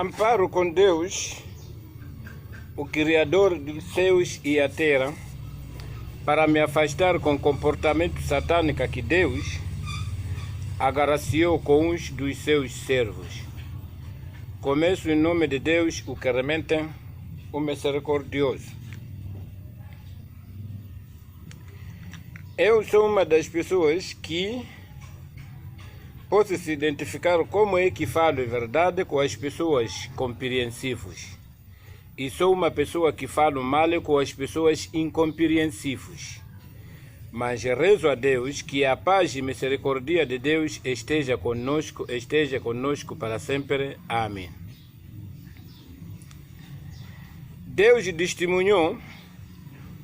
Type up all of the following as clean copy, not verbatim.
amparo com Deus, o Criador dos céus e a terra, para me afastar com o comportamento satânico que Deus agraciou com uns dos seus servos. Começo em nome de Deus, o que realmente o misericordioso. Eu sou uma das pessoas que posso se identificar como é que falo a verdade com as pessoas compreensivas. E sou uma pessoa que falo mal com as pessoas incompreensivas. Mas rezo a Deus que a paz e misericórdia de Deus esteja conosco para sempre. Amém. Deus testemunhou,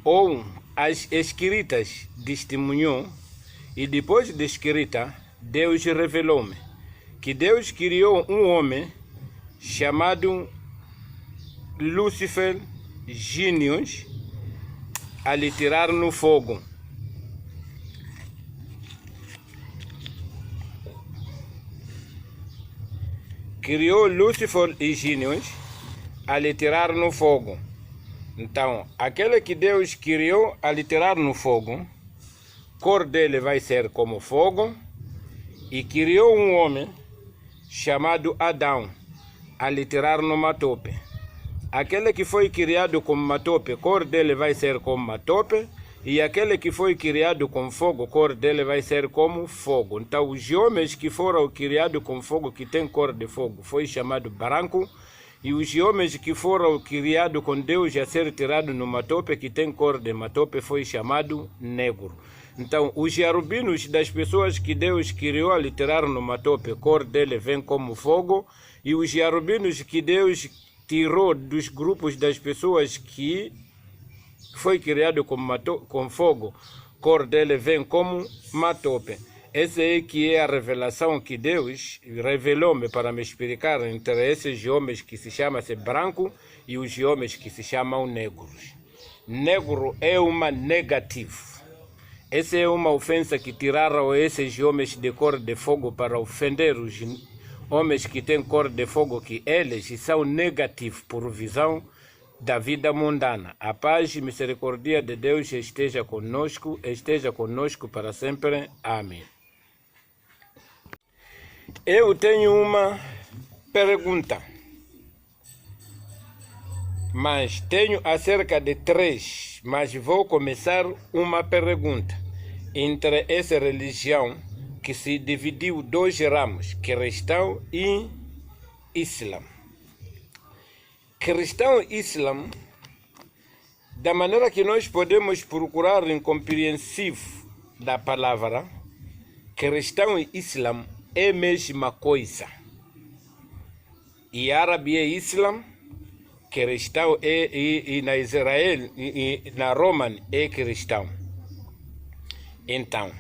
ou as escritas testemunhou, e depois da escrita, Deus revelou-me que Deus criou um homem chamado Lúcifer Gênios a lhe tirar no fogo. Criou Lúcifer e Gênios a lhe tirar no fogo. Então, aquele que Deus criou a lhe tirar no fogo, cor dele vai ser como fogo, e criou um homem chamado Adão a lhe tirar no matope. Aquele que foi criado como matope, cor dele vai ser como matope, e aquele que foi criado com fogo, cor dele vai ser como fogo. Então, os homens que foram criados com fogo, que tem cor de fogo, foi chamado branco, e os homens que foram criados com Deus a ser tirado no matope, que tem cor de matope, foi chamado negro. Então, os cherubinos das pessoas que Deus criou a lhe tirar no matope, cor dele vem como fogo, e os cherubinos que Deus tirou dos grupos das pessoas que foi criado com fogo, cor dele vem como matope. Essa é que é a revelação que Deus revelou-me para me explicar entre esses homens que se chamam-se branco e os homens que se chamam negros. Negro é uma negativa. Essa é uma ofensa que tiraram esses homens de cor de fogo para ofender os homens que têm cor de fogo, que eles são negativos por visão da vida mundana. A paz e misericórdia de Deus esteja conosco para sempre. Amém. Eu tenho uma pergunta, mas tenho acerca de 3, mas vou começar uma pergunta. Entre essa religião que se dividiu 2 ramos, cristão e islã. Cristão e islã, da maneira que nós podemos procurar em compreensivo da palavra, cristão e islã é a mesma coisa. E árabe é islã, cristão e na Israel e na Roma é cristão. Então,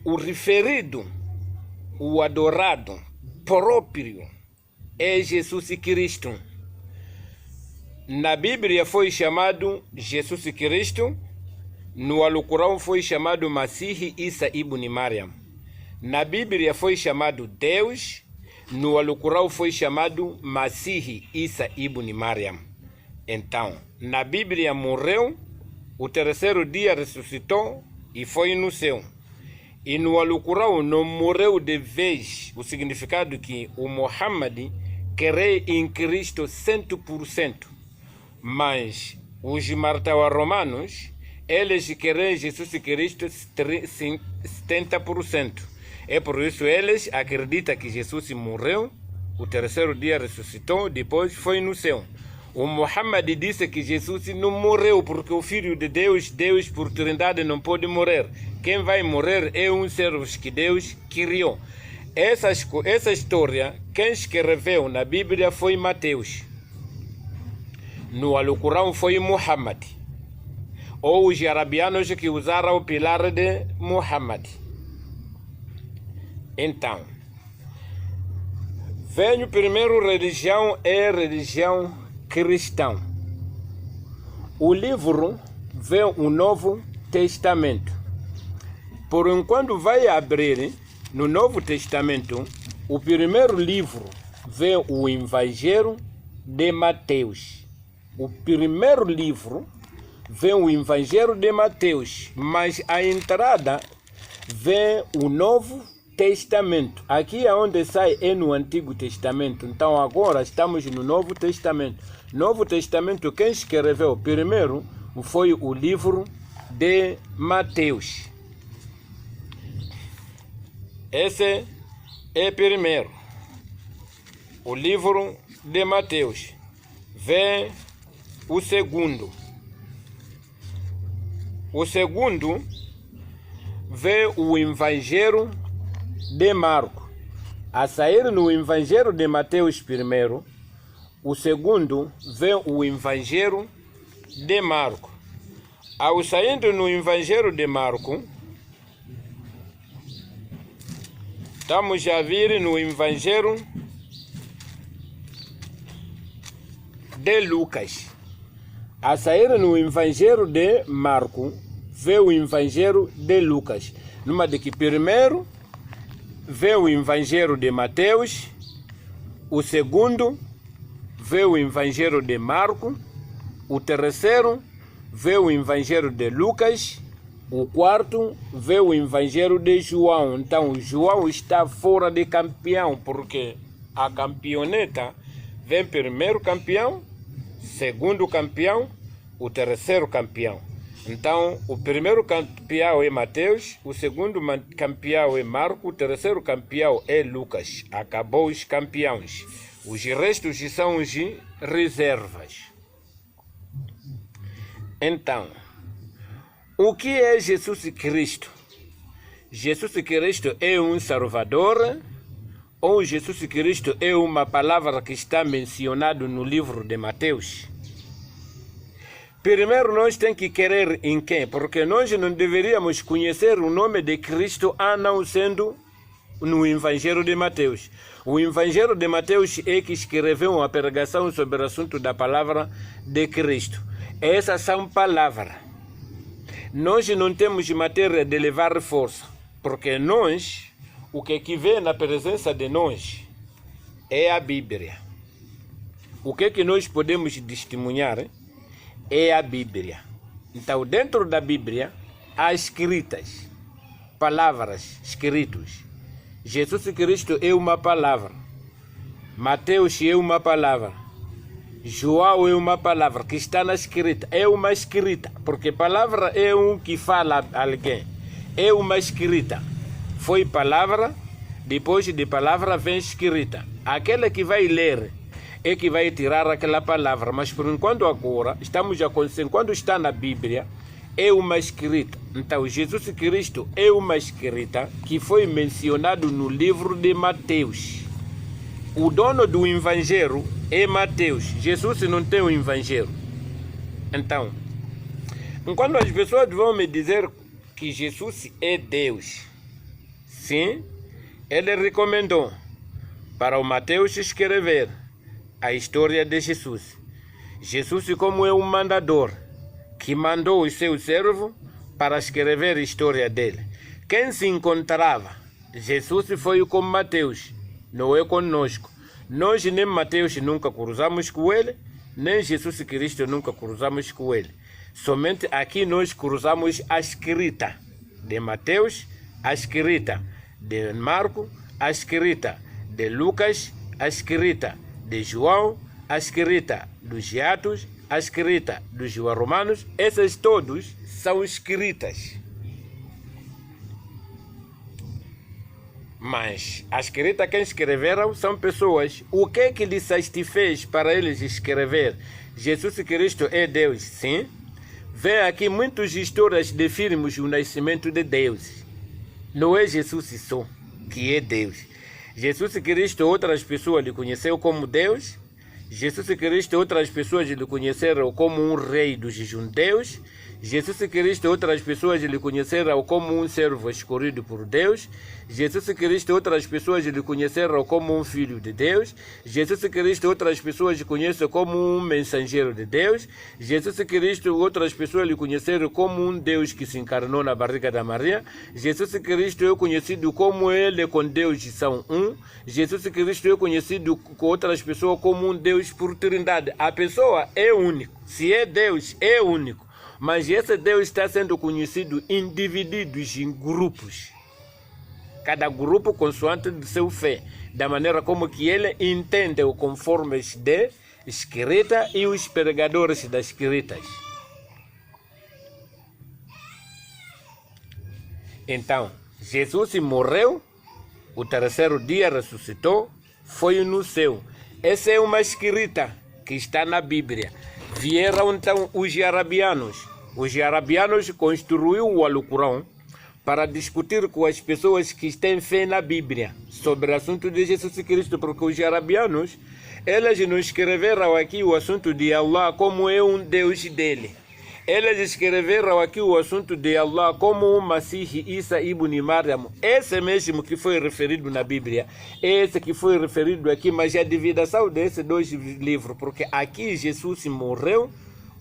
o referido, o adorado próprio é Jesus Cristo. Na Bíblia foi chamado Jesus Cristo, no Alcorão foi chamado Masih Isa ibn Maryam. Na Bíblia foi chamado Deus, no Alcorão foi chamado Masih Isa ibn Maryam. Então, na Bíblia morreu, o terceiro dia ressuscitou e foi no céu. E no Alcorão não morreu de vez, o significado que o Muhammad crê em Cristo 100%. Mas os martawa-romanos, eles querem Jesus Cristo 70%. É por isso eles acreditam que Jesus morreu, o terceiro dia ressuscitou, depois foi no céu. O Muhammad disse que Jesus não morreu porque o Filho de Deus, Deus por trindade, não pode morrer. Quem vai morrer é um ser que Deus criou. Essa história, quem escreveu na Bíblia foi Mateus. No Alcorão foi Muhammad. Ou os arabianos que usaram o pilar de Muhammad. Então, venho primeiro, religião é religião cristã. O livro vem o Novo Testamento. Por enquanto vai abrir no Novo Testamento, o primeiro livro vem o Evangelho de Mateus. O primeiro livro vem o Evangelho de Mateus, mas a entrada vem o Novo Testamento. Aqui é onde sai é no Antigo Testamento. Então agora estamos no Novo Testamento. Novo Testamento, quem escreveu primeiro foi o livro de Mateus. Esse é primeiro. O livro de Mateus. Vem o segundo. O segundo vem o Evangelho de Marcos. A sair no Evangelho de Mateus primeiro, o segundo vem o Evangelho de Marcos. Ao saindo no Evangelho de Marcos, estamos a vir no Evangelho de Lucas. A sair no Evangelho de Marcos, vê o Evangelho de Lucas. Numa de que primeiro vê o Evangelho de Mateus, o segundo vê o Evangelho de Marcos, o terceiro vê o Evangelho de Lucas, o quarto vê o Evangelho de João. Então João está fora de campeão, porque a campeoneta vem primeiro campeão, segundo campeão, o terceiro campeão. Então, o primeiro campeão é Mateus, o segundo campeão é Marcos, o terceiro campeão é Lucas. Acabou os campeões. Os restos são os reservas. Então, o que é Jesus Cristo? Jesus Cristo é um Salvador ou Jesus Cristo é uma palavra que está mencionada no livro de Mateus? Primeiro nós temos que querer em quem? Porque nós não deveríamos conhecer o nome de Cristo a não sendo no Evangelho de Mateus. O Evangelho de Mateus é que escreveu uma pregação sobre o assunto da palavra de Cristo. Essas são palavras. Nós não temos matéria de levar força, porque nós, o que vem na presença de nós é a Bíblia. O que nós podemos testemunhar é a Bíblia. Então, dentro da Bíblia, há escritas, palavras escritas. Jesus Cristo é uma palavra. Mateus é uma palavra. João é uma palavra que está na escrita. É uma escrita, porque palavra é um que fala a alguém. É uma escrita. Foi palavra, depois de palavra vem escrita. Aquele que vai ler é que vai tirar aquela palavra, mas por enquanto agora, estamos a conhecer, quando está na Bíblia, é uma escrita. Então, Jesus Cristo é uma escrita que foi mencionado no livro de Mateus. O dono do Evangelho é Mateus. Jesus não tem o Evangelho. Então, quando as pessoas vão me dizer que Jesus é Deus, sim, ele recomendou para o Mateus escrever a história de Jesus. Jesus como é um mandador que mandou o seu servo para escrever a história dele. Quem se encontrava? Jesus foi com Mateus, não é conosco. Nós nem Mateus nunca cruzamos com ele, nem Jesus Cristo nunca cruzamos com ele. Somente aqui nós cruzamos a escrita de Mateus, a escrita de Marcos, a escrita de Lucas, a escrita de João, a escrita dos Atos, a escrita dos Romanos. Essas todos são escritas. Mas a escrita quem escreveram são pessoas. O que é que lhes fez para eles escrever? Jesus Cristo é Deus, sim. Vê aqui muitas histórias de filmes o nascimento de Deus. Não é Jesus só que é Deus. Jesus Cristo, outras pessoas lhe conheceram como Deus. Jesus Cristo, outras pessoas lhe conheceram como um rei dos judeus. Jesus Cristo e outras pessoas lhe conheceram como um servo escolhido por Deus. Jesus Cristo e outras pessoas lhe conheceram como um filho de Deus. Jesus Cristo e outras pessoas lhe conhecem como um mensageiro de Deus. Jesus Cristo e outras pessoas lhe conheceram como um Deus que se encarnou na barriga da Maria. Jesus Cristo é conhecido como Ele com Deus são um. Jesus Cristo é conhecido com outras pessoas como um Deus por trindade. A pessoa é único. Se é Deus, é único. Mas esse Deus está sendo conhecido em divididos em grupos. Cada grupo consoante de seu fé, da maneira como que ele entende o conforme de escrita e os pregadores das escritas. Então, Jesus morreu, o terceiro dia ressuscitou, foi no céu. Essa é uma escrita que está na Bíblia. Vieram então os arabianos. Os arabianos construíram o Alcorão para discutir com as pessoas que têm fé na Bíblia sobre o assunto de Jesus Cristo, porque os arabianos, eles não escreveram aqui o assunto de Allah como é um Deus dele. Eles escreveram aqui o assunto de Allah como o Masih Isa ibn Maryam. Esse mesmo que foi referido na Bíblia. Esse que foi referido aqui, mas a divisão desses dois livros. Porque aqui Jesus morreu,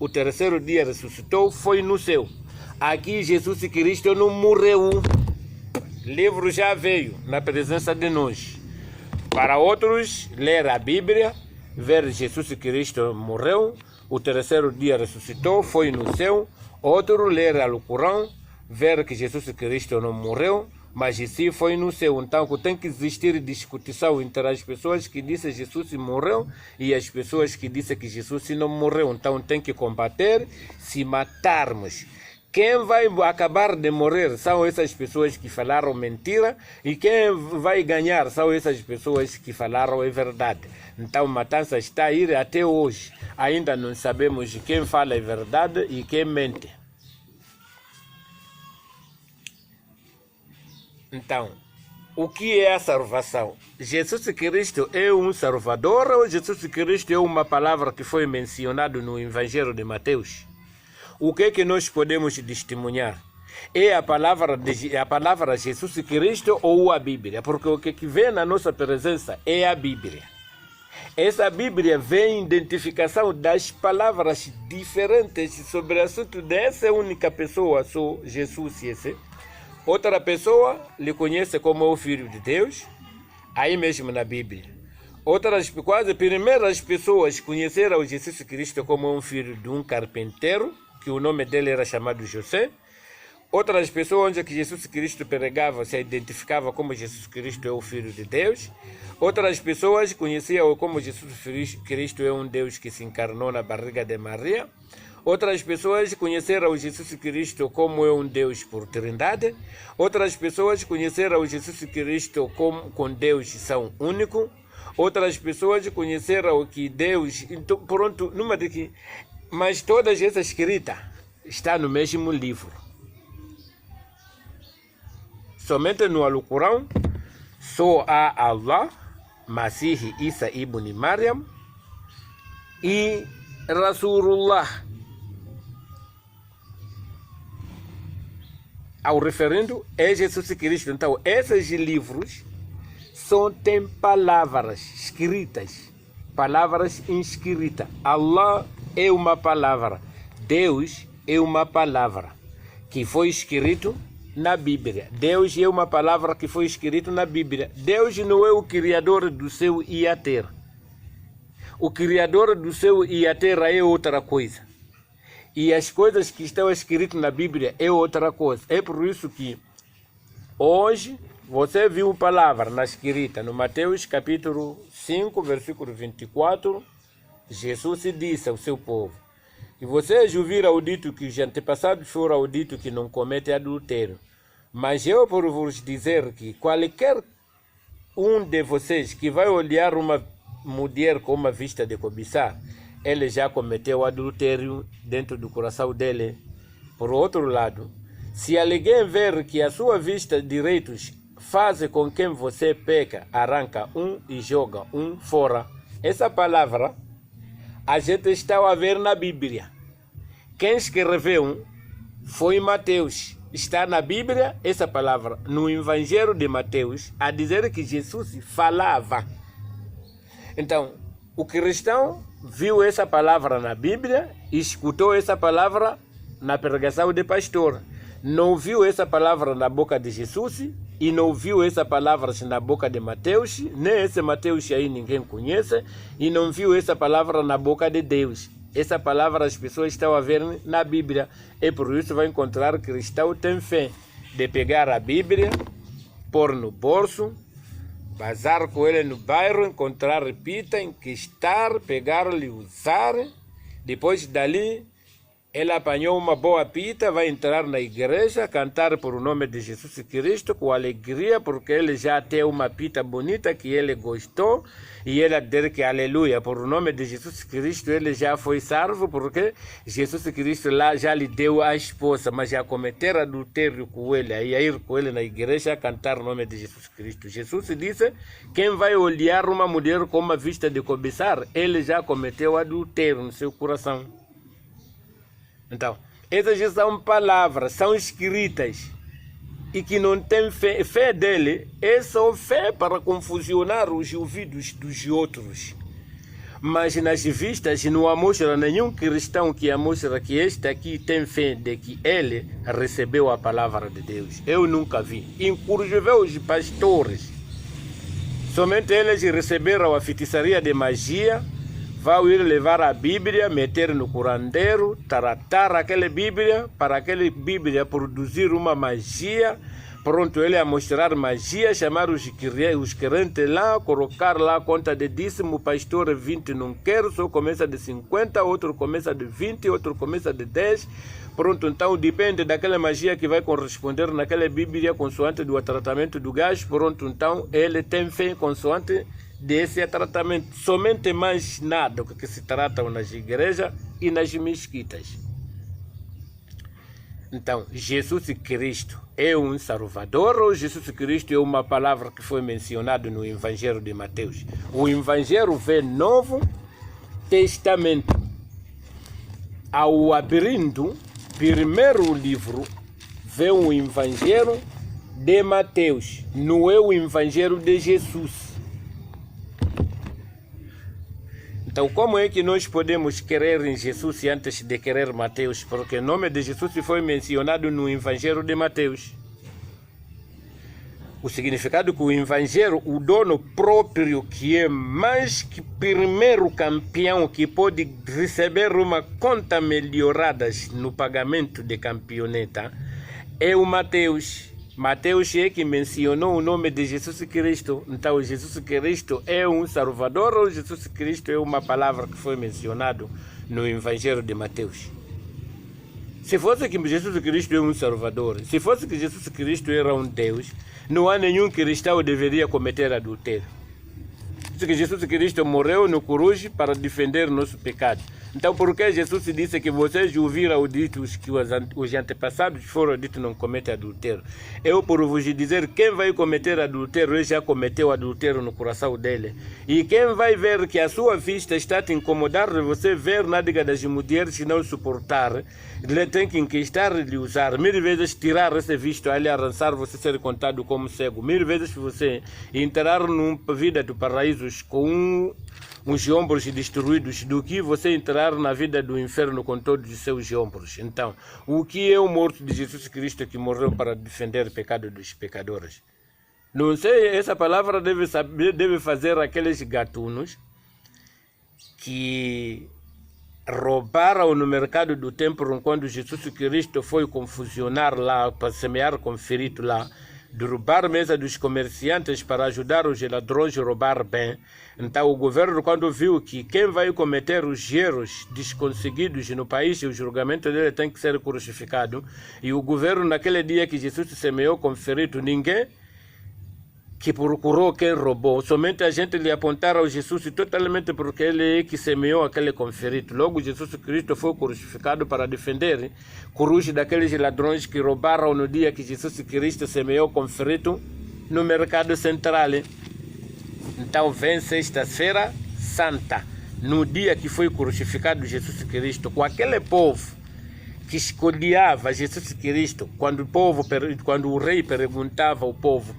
o terceiro dia ressuscitou, foi no céu. Aqui Jesus Cristo não morreu. O livro já veio na presença de nós. Para outros, ler a Bíblia, ver Jesus Cristo morreu, o terceiro dia ressuscitou, foi no céu. Outro ler o Alcorão, ver que Jesus Cristo não morreu, mas sim foi no céu. Então tem que existir discussão entre as pessoas que dizem que Jesus morreu e as pessoas que dizem que Jesus não morreu. Então tem que combater, se matarmos. Quem vai acabar de morrer são essas pessoas que falaram mentira, e quem vai ganhar são essas pessoas que falaram a verdade. Então a matança está a ir até hoje. Ainda não sabemos quem fala a verdade e quem mente. Então, o que é a salvação? Jesus Cristo é um salvador ou Jesus Cristo é uma palavra que foi mencionada no Evangelho de Mateus? O que é que nós podemos testemunhar? É a palavra Jesus Cristo ou a Bíblia? Porque o que vem na nossa presença é a Bíblia. Essa Bíblia vem identificação das palavras diferentes sobre o assunto dessa única pessoa, só Jesus esse. Outra pessoa lhe conhece como o Filho de Deus, aí mesmo na Bíblia. Outras, quase primeiras pessoas conheceram Jesus Cristo como um filho de um carpinteiro, que o nome dele era chamado José. Outras pessoas onde Jesus Cristo pregava se identificava como Jesus Cristo é o Filho de Deus. Outras pessoas conheciam como Jesus Cristo é um Deus que se encarnou na barriga de Maria. Outras pessoas conheceram Jesus Cristo como é um Deus por trindade. Outras pessoas conheceram Jesus Cristo como com Deus são único. Outras pessoas conheceram que Deus... Então, pronto, numa de que... Mas toda essa escrita está no mesmo livro. Somente no Alcorão só há Allah, Masih Isa ibn Maryam e Rasulullah. Ao referindo é Jesus Cristo. Então, esses livros têm palavras escritas, palavras inscritas. Allah é uma palavra, Deus é uma palavra que foi escrito na Bíblia. Deus é uma palavra que foi escrito na Bíblia. Deus não é o criador do céu e a terra. O criador do céu e a terra é outra coisa. E as coisas que estão escritas na Bíblia é outra coisa. É por isso que hoje você viu palavra na escrita no Mateus capítulo 5, versículo 24. Jesus disse ao seu povo: e vocês ouviram o dito que os antepassados foram o dito que não comete adultério. Mas eu por vos dizer que qualquer um de vocês que vai olhar uma mulher com uma vista de cobiçar, ele já cometeu adultério dentro do coração dele. Por outro lado, se alguém ver que a sua vista direita faz com quem você peca, arranca um e joga um fora. Essa palavra a gente está a ver na Bíblia. Quem escreveu foi Mateus. Está na Bíblia essa palavra, no Evangelho de Mateus, a dizer que Jesus falava. Então, o cristão viu essa palavra na Bíblia, escutou essa palavra na pregação de pastor. Não viu essa palavra na boca de Jesus e não viu essa palavra na boca de Mateus, nem esse Mateus aí ninguém conhece, e não viu essa palavra na boca de Deus. Essa palavra as pessoas estão a ver na Bíblia. E por isso vai encontrar cristão tem fé de pegar a Bíblia, pôr no bolso, bazar com ele no bairro, encontrar pita, enquistar, pegar-lhe, usar. Depois dali, ele apanhou uma boa pita, vai entrar na igreja, cantar por o nome de Jesus Cristo com alegria, porque ele já tem uma pita bonita que ele gostou, e ele dizer que aleluia, por o nome de Jesus Cristo ele já foi salvo, porque Jesus Cristo lá já lhe deu a esposa, mas já cometer adultério com ele, aí a ir com ele na igreja a cantar o nome de Jesus Cristo. Jesus disse, quem vai olhar uma mulher com uma vista de cobiçar, ele já cometeu adultério no seu coração. Então, essas já são palavras, são escritas, e que não tem fé dele, é só fé para confusionar os ouvidos dos outros. Mas nas vistas não mostra nenhum cristão que mostra que este aqui tem fé de que ele recebeu a palavra de Deus. Eu nunca vi. Inclusive os pastores, somente eles receberam a feitiçaria de magia, vão ir levar a Bíblia, meter no curandeiro, tratar aquela Bíblia, para aquela Bíblia produzir uma magia. Pronto, ele a mostrar magia, chamar os crentes lá, colocar lá a conta de dízimo, pastor 20 não quero, só começa de 50, outro começa de 20, outro começa de 10. Pronto, então depende daquela magia que vai corresponder naquela Bíblia, consoante do tratamento do gás. Pronto, então ele tem fé consoante desse tratamento, somente mais nada que se tratam nas igrejas e nas mesquitas. Então, Jesus Cristo é um Salvador ou Jesus Cristo é uma palavra que foi mencionada no Evangelho de Mateus? O Evangelho vem Novo Testamento. Ao abrindo primeiro livro, vem o Evangelho de Mateus, não é o Evangelho de Jesus. Então, como é que nós podemos crer em Jesus antes de querer Mateus? Porque o nome de Jesus foi mencionado no Evangelho de Mateus. O significado que o Evangelho, o dono próprio, que é mais que primeiro campeão, que pode receber uma conta melhorada no pagamento de campeoneta, é o Mateus. Mateus é que mencionou o nome de Jesus Cristo. Então, Jesus Cristo é um Salvador ou Jesus Cristo é uma palavra que foi mencionada no Evangelho de Mateus? Se fosse que Jesus Cristo é um Salvador, se fosse que Jesus Cristo era um Deus, não há nenhum cristão que deveria cometer adultério. Que Jesus Cristo morreu no cruz para defender nosso pecado. Então, por que Jesus disse que vocês ouviram ditos que os antepassados foram ditos não cometem adultério? Eu, por vos dizer, quem vai cometer adultério, ele já cometeu adultério no coração dele. E quem vai ver que a sua vista está a te incomodar de você ver nádega das mulheres e não suportar, ele tem que inquistar e lhe usar. 1000 vezes tirar esse visto, ele arrançar, você ser contado como cego. 1000 vezes você entrar numa vida do paraíso com uns ombros destruídos, do que você entrar na vida do inferno com todos os seus ombros. Então, o que é o morto de Jesus Cristo que morreu para defender o pecado dos pecadores? Não sei, essa palavra deve fazer aqueles gatunos que roubaram no mercado do templo quando Jesus Cristo foi confusionar lá, para semear com ferito lá, derrubar a mesa dos comerciantes para ajudar os ladrões a roubar bem. Então o governo, quando viu que quem vai cometer os erros desconseguidos no país, o julgamento dele tem que ser crucificado, e o governo naquele dia que Jesus semeou com ferito, ninguém que procurou quem roubou, somente a gente lhe apontaram a Jesus totalmente porque ele é que semeou aquele conferido. Logo Jesus Cristo foi crucificado para defender cruz daqueles ladrões que roubaram no dia que Jesus Cristo semeou conferido no mercado central. Então vem sexta-feira santa, no dia que foi crucificado Jesus Cristo, com aquele povo que escolhia Jesus Cristo, quando o rei perguntava ao povo,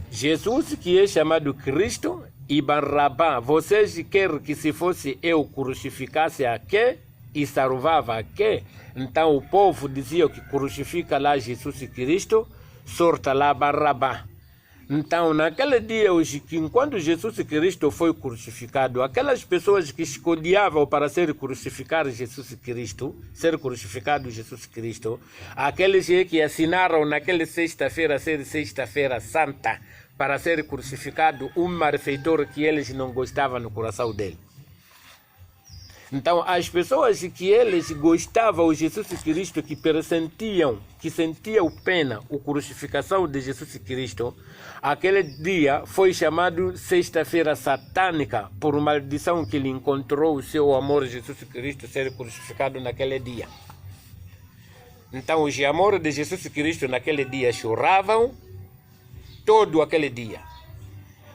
Jesus que é chamado Cristo e Barrabá, vocês querem que se fosse eu crucificasse a quê e salvava a quê? Então o povo dizia que crucifica lá Jesus Cristo, sorta lá Barrabá. Então, naquele dia, quando Jesus Cristo foi crucificado, aquelas pessoas que escolhiam para ser crucificado Jesus Cristo, aqueles que assinaram naquela sexta-feira, ser sexta-feira santa, para ser crucificado um malfeitor que eles não gostavam no coração dele. Então, as pessoas que eles gostavam de Jesus Cristo, que sentiam pena, a crucificação de Jesus Cristo, aquele dia foi chamado Sexta-feira Satânica, por maldição que ele encontrou o seu amor de Jesus Cristo ser crucificado naquele dia. Então, os amores de Jesus Cristo naquele dia choravam todo aquele dia.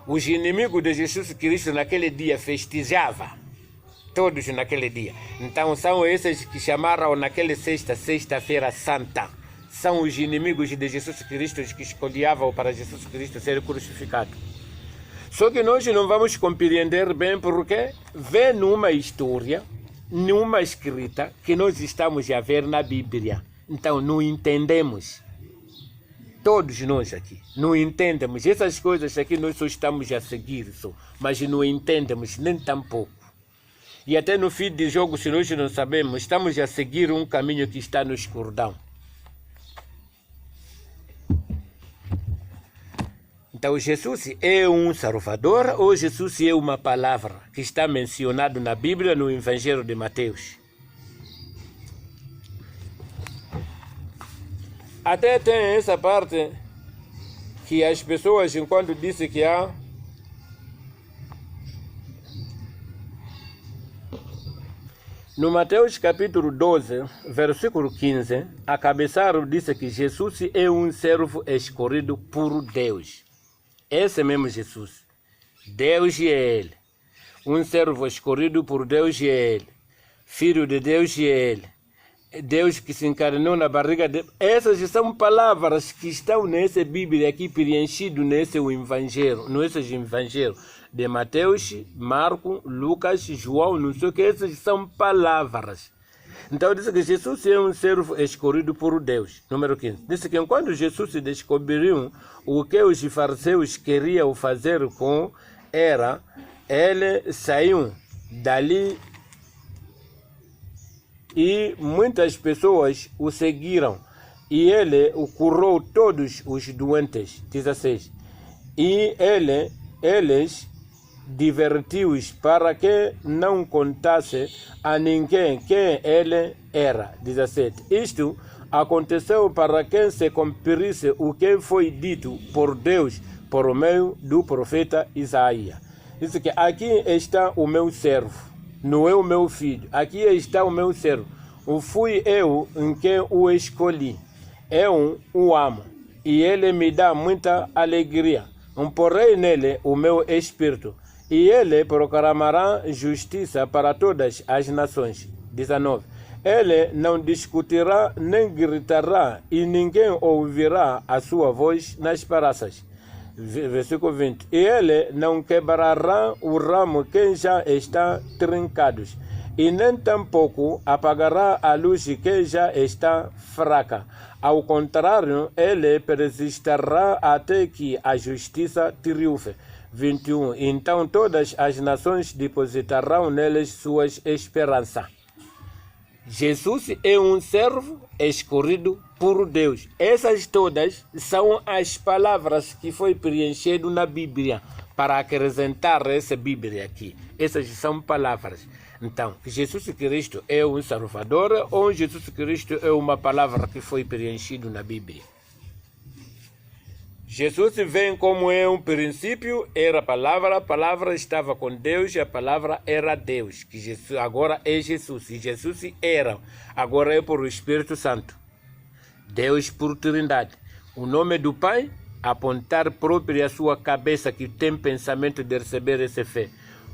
Os inimigos de Jesus Cristo naquele dia festejavam. Todos naquele dia. Então são esses que chamaram naquele sexta-feira santa. São os inimigos de Jesus Cristo que escolhiam para Jesus Cristo ser crucificado. Só que nós não vamos compreender bem porque vem numa história, numa escrita que nós estamos a ver na Bíblia. Então não entendemos. Todos nós aqui não entendemos. Essas coisas aqui nós só estamos a seguir, mas não entendemos nem tampouco. E até no fim de jogo, se nós não sabemos, estamos a seguir um caminho que está no escuridão. Então, Jesus é um Salvador ou Jesus é uma palavra que está mencionado na Bíblia, no Evangelho de Mateus? Até tem essa parte que as pessoas, enquanto dizem que há no Mateus capítulo 12, versículo 15, a cabeçada disse que Jesus é um servo escolhido por Deus. Esse mesmo Jesus. Deus é Ele. Um servo escolhido por Deus é Ele. Filho de Deus é Ele. Deus que se encarnou na barriga de... Essas são palavras que estão nessa Bíblia aqui preenchido nesse evangelho, de Mateus, Marcos, Lucas, João, não sei o que, essas são palavras. Então diz que Jesus é um servo escolhido por Deus. Número 15. Diz que quando Jesus descobriu o que os fariseus queriam fazer com ele saiu dali e muitas pessoas o seguiram. E ele curou todos os doentes. 16. E eles divertiu-os para que não contasse a ninguém quem ele era. 17. Isto aconteceu para que se cumprisse o que foi dito por Deus por meio do profeta Isaías. Diz que aqui está o meu servo, não é o meu filho. Aqui está o meu servo. Fui eu em quem o escolhi. Eu o amo e ele me dá muita alegria. Porei nele o meu espírito e ele proclamará justiça para todas as nações. 19. Ele não discutirá nem gritará e ninguém ouvirá a sua voz nas praças. Versículo 20. E ele não quebrará o ramo que já está trincado e nem tampouco apagará a luz que já está fraca. Ao contrário, ele persistirá até que a justiça triunfe. 21. Então todas as nações depositarão neles suas esperanças. Jesus é um servo escolhido por Deus. Essas todas são as palavras que foi preenchido na Bíblia para acrescentar essa Bíblia aqui. Essas são palavras. Então, Jesus Cristo é um Salvador ou Jesus Cristo é uma palavra que foi preenchido na Bíblia? Jesus vem como é um princípio, era a palavra estava com Deus e a palavra era Deus, que Jesus agora é Jesus, e Jesus era, agora é por o Espírito Santo. Deus por Trindade. O nome do Pai, apontar próprio a sua cabeça que tem pensamento de receber essa fé.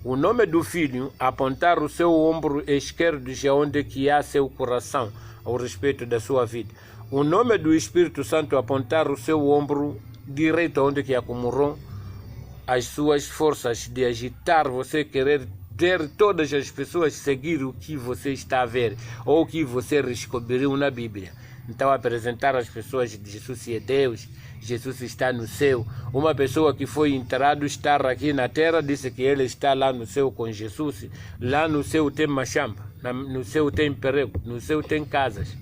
O nome do Filho, apontar o seu ombro esquerdo já onde que há seu coração, ao respeito da sua vida. O nome do Espírito Santo, apontar o seu ombro direito onde que acumulou as suas forças de agitar você, querer ter todas as pessoas seguir o que você está a ver, ou o que você descobriu na Bíblia. Então, apresentar às pessoas de Jesus é Deus, Jesus está no céu. Uma pessoa que foi enterrado estar aqui na terra, disse que ele está lá no céu com Jesus. Lá no céu tem machamba, no céu tem emprego, no céu tem casas,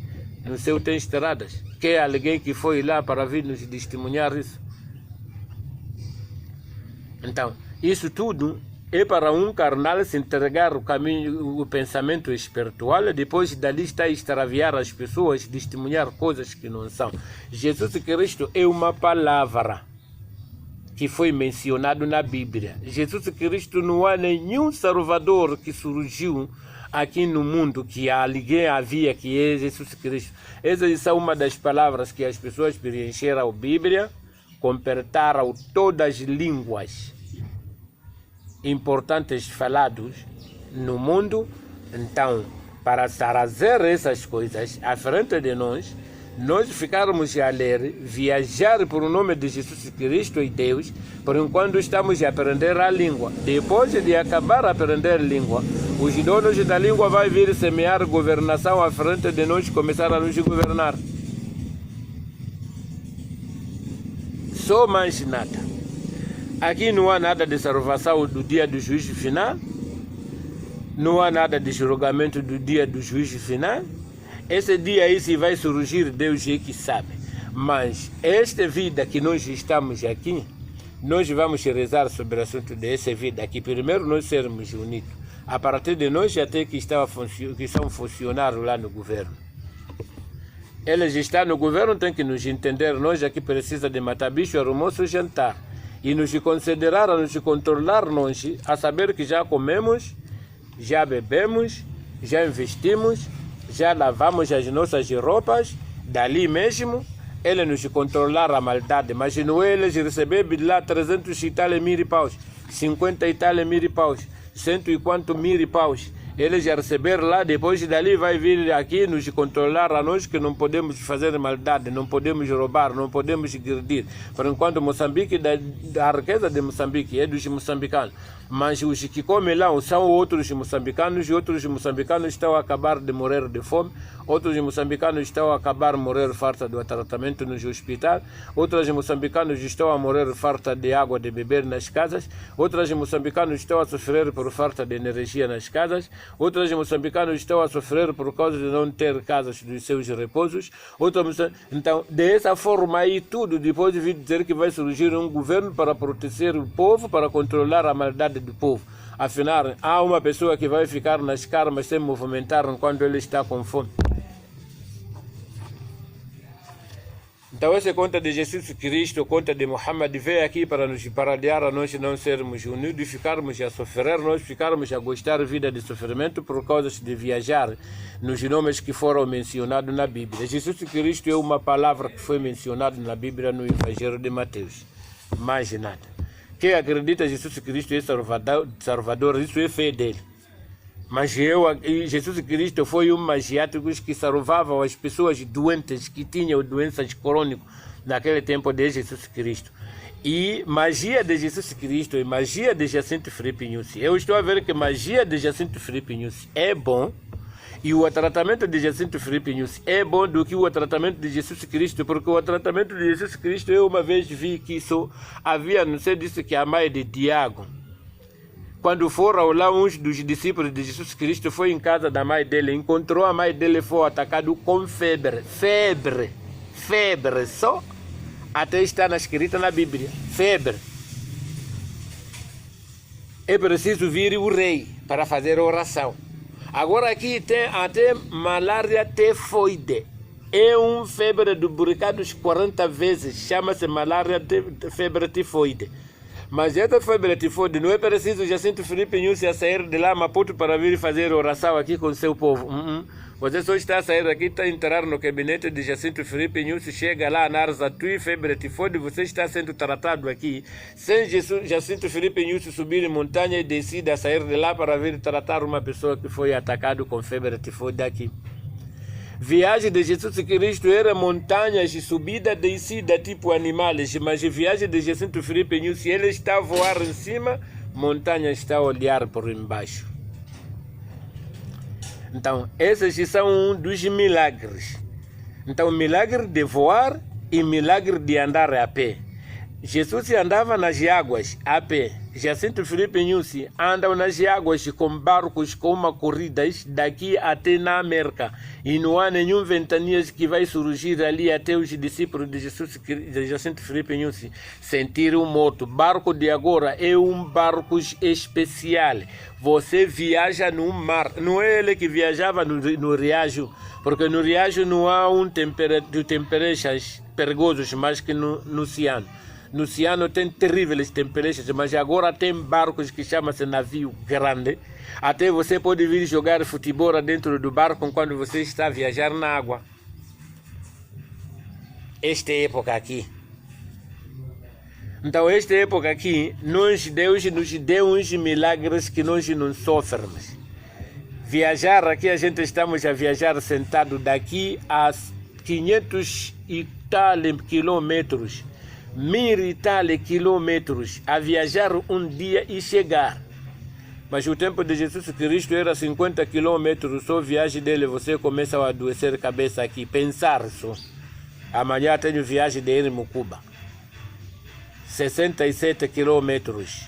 no céu tem estradas. Quer alguém que foi lá para vir nos testemunhar isso? Então, isso tudo é para um carnal se entregar o caminho, o pensamento espiritual, e depois dali está a extraviar as pessoas, testemunhar coisas que não são. Jesus Cristo é uma palavra que foi mencionado na Bíblia. Jesus Cristo, não há nenhum salvador que surgiu aqui no mundo que alguém havia que é Jesus Cristo. Essas são uma das palavras que as pessoas preencheram a Bíblia, completaram todas as línguas importantes falados no mundo. Então, para trazer essas coisas à frente de nós ficarmos a ler, viajar por o nome de Jesus Cristo e Deus, por enquanto estamos a aprender a língua. Depois de acabar a aprender a língua, os donos da língua vão vir semear governação à frente de nós, começar a nos governar. Só mais nada. Aqui não há nada de salvação do dia do juízo final. Não há nada de julgamento do dia do juízo final. Esse dia aí se vai surgir, Deus é que sabe. Mas esta vida que nós estamos aqui, nós vamos rezar sobre o assunto dessa vida aqui. Primeiro nós sermos unidos. A partir de nós até que são funcionários lá no governo. Eles estão no governo, tem que nos entender. Nós aqui precisa de matar bicho, almoço, jantar. E nos considerar, nos controlar nós, a saber que já comemos, já bebemos, já investimos, já lavamos as nossas roupas, dali mesmo, ele nos controlar a maldade. Mas não eles receberem lá 300 e tal mil paus, 50 e tal mil paus, 100 e quanto mil paus. Eles já receber lá, depois dali vai vir aqui nos controlar a nós, que não podemos fazer maldade, não podemos roubar, não podemos agredir. Por enquanto, Moçambique, a riqueza de Moçambique é dos moçambicanos. Mas os que comem lá são outros moçambicanos, e outros moçambicanos estão a acabar de morrer de fome, outros moçambicanos estão a acabar de morrer farta do tratamento nos hospitais, outros moçambicanos estão a morrer farta de água de beber nas casas, outros moçambicanos estão a sofrer por falta de energia nas casas, outros moçambicanos estão a sofrer por causa de não ter casas dos seus repousos. Então, dessa forma aí tudo, depois de vir dizer que vai surgir um governo para proteger o povo, para controlar a maldade do povo. Afinal, há uma pessoa que vai ficar nas carmas sem movimentar enquanto ele está com fome. Então essa conta de Jesus Cristo, conta de Muhammad, veio aqui para nos paraliar a nós não sermos unidos, ficarmos a sofrer, nós ficarmos a gostar da vida de sofrimento por causa de viajar nos nomes que foram mencionados na Bíblia. Jesus Cristo é uma palavra que foi mencionada na Bíblia no Evangelho de Mateus. Mais nada. Quem acredita que Jesus Cristo é Salvador, isso é fé dele. Mas Jesus Cristo foi um magiático que salvava as pessoas doentes que tinham doenças crônicas naquele tempo de Jesus Cristo. E magia de Jesus Cristo e magia de Jacinto Filipe Nyusi. Eu estou a ver que magia de Jacinto Filipe Nyusi é bom, e o tratamento de Jacinto Filipe Nyusi é bom do que o tratamento de Jesus Cristo, porque o tratamento de Jesus Cristo, eu uma vez vi que isso havia, não sei, disse que a mãe de Tiago, quando foram lá, uns dos discípulos de Jesus Cristo foi em casa da mãe dele, encontrou a mãe dele, foi atacado com febre, só até está escrita na Bíblia, febre. É preciso vir o rei para fazer oração. Agora aqui tem até malária tifoide. É um febre duplicados 40 vezes, chama-se malária febre tifoide. Mas essa febre tifoide não é preciso Jacinto Filipe Nyusi a sair de lá Maputo para vir fazer oração aqui com seu povo. Você só está a sair daqui, está a entrar no gabinete de Jacinto Filipe Nyusi, chega lá na Arzatui, febre tifoide, você está sendo tratado aqui, sem Jacinto Filipe Nyusi subir em montanha e decida sair de lá para vir tratar uma pessoa que foi atacada com febre tifoide aqui. Viagem de Jesus Cristo era montanhas e subida, descida, tipo animais, mas a viagem de Jacinto Filipe Nyusi, ele está a voar em cima, montanha está a olhar por embaixo. Então, esses são um dos milagres. Então, milagre de voar e milagre de andar a pé. Jesus andava nas águas a pé. Jacinto Filipe Nyusi andam nas águas com barcos com uma corrida daqui até na América. E não há nenhum ventania que vai surgir ali até os discípulos de Jesus, de Jacinto Filipe Nyusi sentir um moto. Barco de agora é um barco especial. Você viaja no mar. Não é ele que viajava no Riacho, porque no Riacho não há temperaturas perigosos mais que no oceano. No oceano tem terríveis temperaturas, mas agora tem barcos que chamam-se navio grande. Até você pode vir jogar futebol dentro do barco quando você está a viajar na água. Esta época aqui. Então, esta época aqui, Deus nos deu uns milagres que nós não sofremos. Viajar aqui, a gente estamos a viajar sentado daqui a 500 e tal quilômetros. 1000 e tal quilômetros a viajar um dia e chegar. Mas o tempo de Jesus Cristo era 50 quilômetros, só viagem dele você começa a adoecer a cabeça aqui, pensar só. Amanhã tenho viagem de ir Mucuba, 67 quilômetros.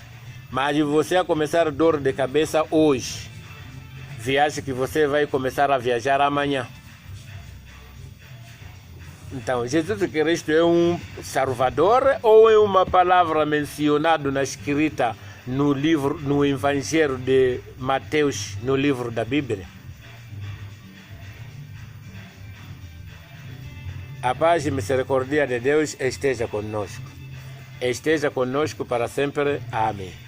Mas você a começar dor de cabeça hoje, viagem que você vai começar a viajar amanhã. Então, Jesus Cristo é um Salvador ou é uma palavra mencionada na escrita no livro, no Evangelho de Mateus, no livro da Bíblia? A paz e misericórdia de Deus esteja conosco. Esteja conosco para sempre. Amém.